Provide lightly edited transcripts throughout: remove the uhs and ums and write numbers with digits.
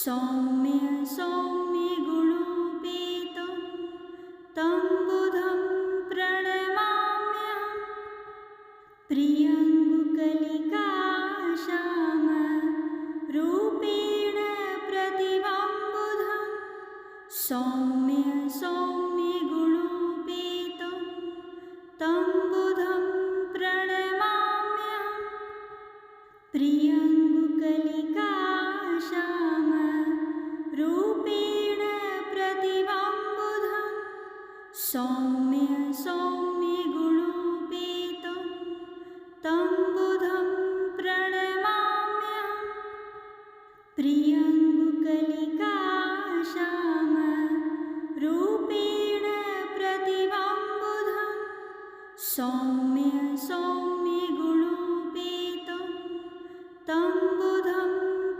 सौम्य सौम्य गुणोपेतं तं बुधं प्रणमाम्यहं। प्रियङ्गुकलिकाश्यामरूपेण प्रतिभं बुधं सौम्य सौम्य गुणोपेतं तं बुधं प्रणमाम्यहं। प्रियङ्गुकलिकाश्यामरूपेण प्रतिभं बुधं सौम्य सौम्य गुणोपेतं तं बुधं प्रणमाम्यहं। प्रियङ्गुकलिकाश्यामरूपेण प्रतिभं बुधं सौम्य सौम्य गुणोपेतं तं बुधं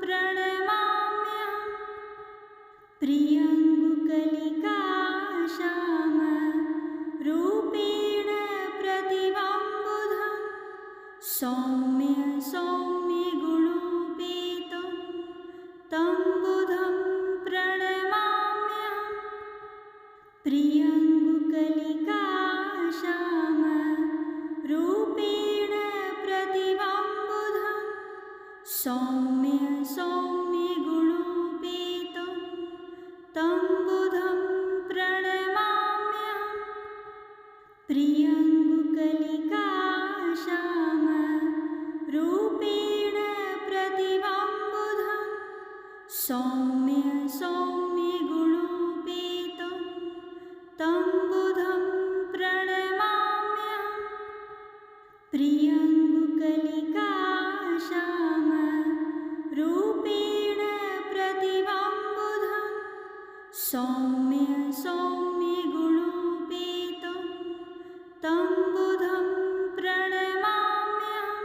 प्रणमाम्यहं। प्रियङ्गुकलिकाश्यामरूपेण प्रतिभं बुधं सौम्य सौम्य गुणोपेतं तं बुधं प्रणमाम्यहं। प्रियङ्गुकलिकाश्यामरूपेण प्रतिभं बुधं सौम्य सौम्य गुणोपेतं तं बुधं प्रणमाम्यहं। प्रियङ्गुकलिकाश्यामरूपेण प्रतिभं बुधं सौम्य सौम्य गुणोपेतं तं बुधं प्रणमाम्यहं। प्रियङ्गुकलिकाश्यामरूपेण प्रतिभं बुधं सौम्य सौम्य गुणोपेतं तं बुधं प्रणमाम्यहं।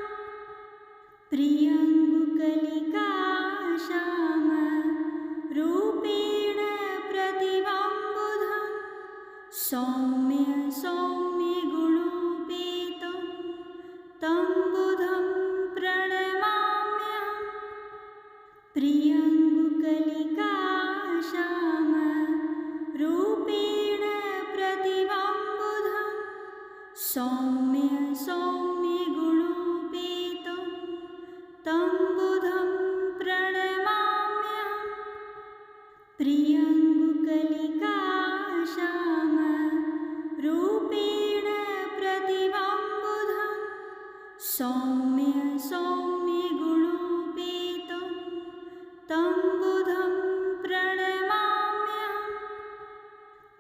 प्रियङ्गुकलिकाश्यामरूपेण प्रतिभं बुधं सौम्य सौम्य गुणोपेतं तं बुधं प्रणमाम्यहं। प्रियङ्गुकलिकाश्यामरूपेण प्रतिभं बुधं सौम्य सौम्य गुणोपेतं तं बुधं प्रणमाम्यहं। प्रियङ्गुकलिकाश्यामरूपेण प्रतिभं बुधं सौम्य सौम्य गुणोपेतं तं बुधं प्रणमाम्यहं।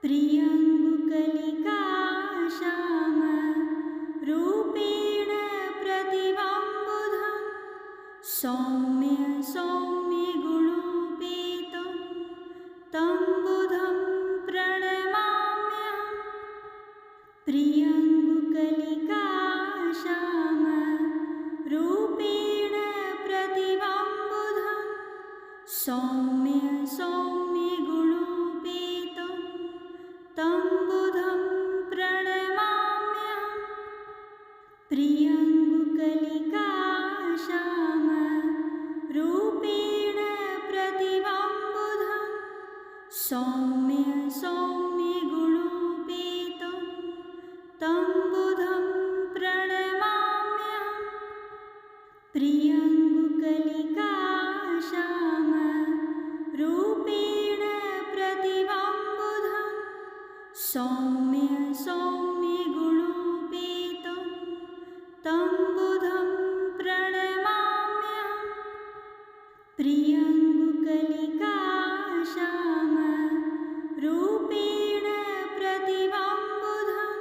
प्रियङ्गुकलिकाश्यामरूपेण प्रतिभं बुधं सौम्य सौम्य गुणोपेतं तं बुधं प्रणमाम्यहं। प्रियङ्गुकलिकाश्यामरूपेण प्रतिभं बुधं सौम्य सौम्य गुणोपेतं तं बुधं प्रणमाम्यहं। प्रियङ्गुकलिकाश्यामरूपेण प्रतिभं बुधं सौम्य सौम्य गुणोपेतं तं बुधं प्रणमाम्यहं। प्रियङ्गुकलिकाश्यामरूपेण प्रतिभं बुधं सौम्य सौम्य गुणोपेतं तं बुधं प्रणमाम्यहं। प्रियङ्गुकलिकाश्यामरूपेण प्रतिभं बुधं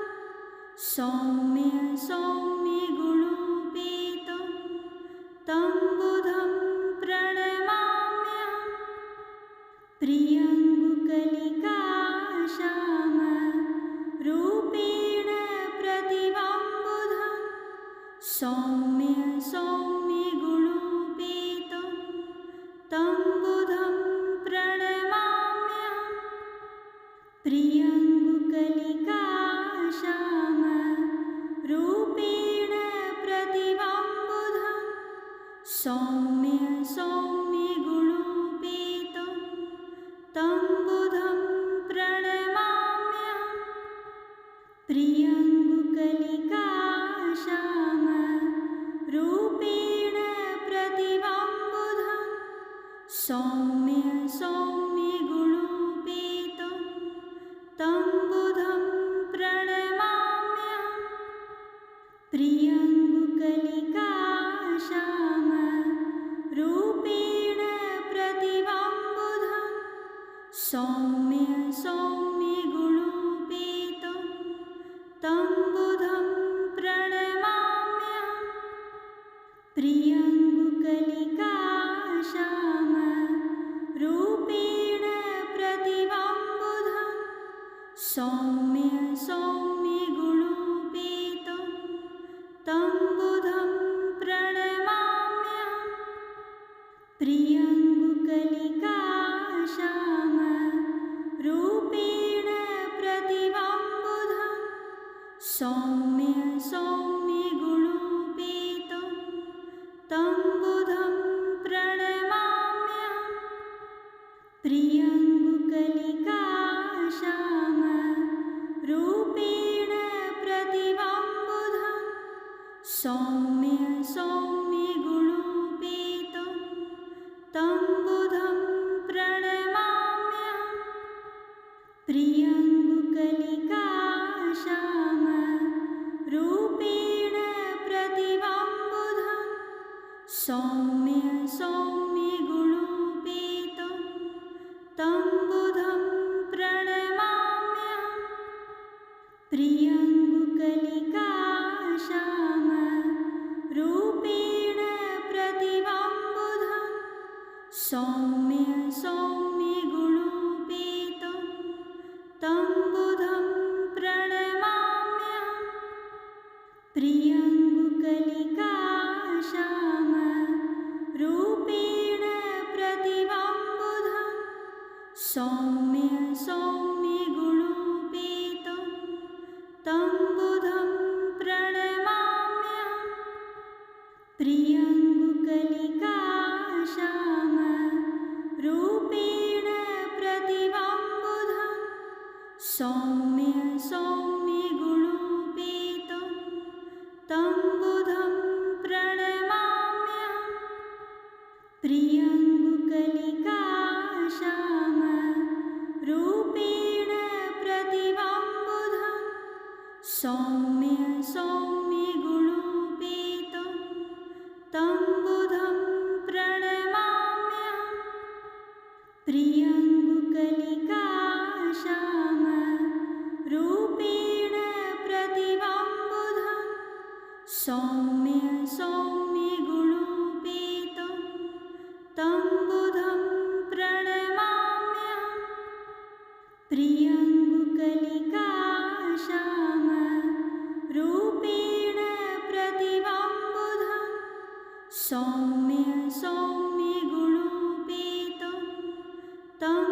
सौम्य सौम्य गुणोपेतं तं बुधं प्रणमाम्यहं। प्रियङ्गुकलिकाश्यामरूपेण प्रतिभं बुधं सौम्य सौम्य गुणोपेतं तं बुधं प्रणमाम्यहं। प्रियङ्गुकलिकाश्यामरूपेण प्रतिभं बुधं सौम्य सौम्य गुणोपेतं तं बुधं प्रणमाम्यहं प्रियङ्गुकलिकाश्यामरूपेण प्रतिभां सौम्य सौम्यगुणोपेतं तं बुधं प्रणमाम्यहं प्रियङ्गुकलिकाश्यामरूपेण प्रतिभां सौम्य सौम्यगुणोपेतं तं बुधं प्रणमाम्यहं प्रियङ्गुकलिकाश्यामरूपेण प्रतिभां सौम्य सौम्यगुणोपेतं तं बुधं प्रणमाम्यहं प्रियङ्गुकलिकाश्यामरूपेण प्रतिभां सौम्य सौम्यगुणोपेतं तं बुधं प्रणमाम्यहं प्रियङ्गुकलिकाश्यामरूपेण प्रतिभां सौम्य सौम्यगुणोपेतं तं बुधं प्रणमाम्यहं प्रियङ्गुकलिकाश्यामरूपेण प्रतिभां सौम्य सौम्यगुणोपेतं तं बुधं प्रणमाम्यहं प्रियङ्गुकलिकाश्यामरूपेण प्रतिभां सौम्य सौम्यगुणोपेतं तं बुधं प्रणमाम्यहं प्रियङ्गुकलिकाश्यामरूपेण प्रतिभां सौम्य सौम्यगुणोपेतं तं बुधं प्रणमाम्यहं प्रियङ्गुकलिकाश्यामरूपेण प्रतिभां सौम्य सौम्यगुणोपेतं तं बुधं प्रणमाम्यहं प्रियङ्गुकलिकाश्यामरूपेण प्रतिभां सौम्य सौम्यगुणोपेतं तं बुधं प्रणमाम्यहं प्रियङ्गुकलिकाश्यामरूपेण प्रतिभां सौम्य सौम्यगुणोपेतं तं बुधं प्रणमाम्यहं प्रियङ्गुकलिकाश्यामरूपेण प्रतिभां सौम्य सौम्यगुणोपेतं तं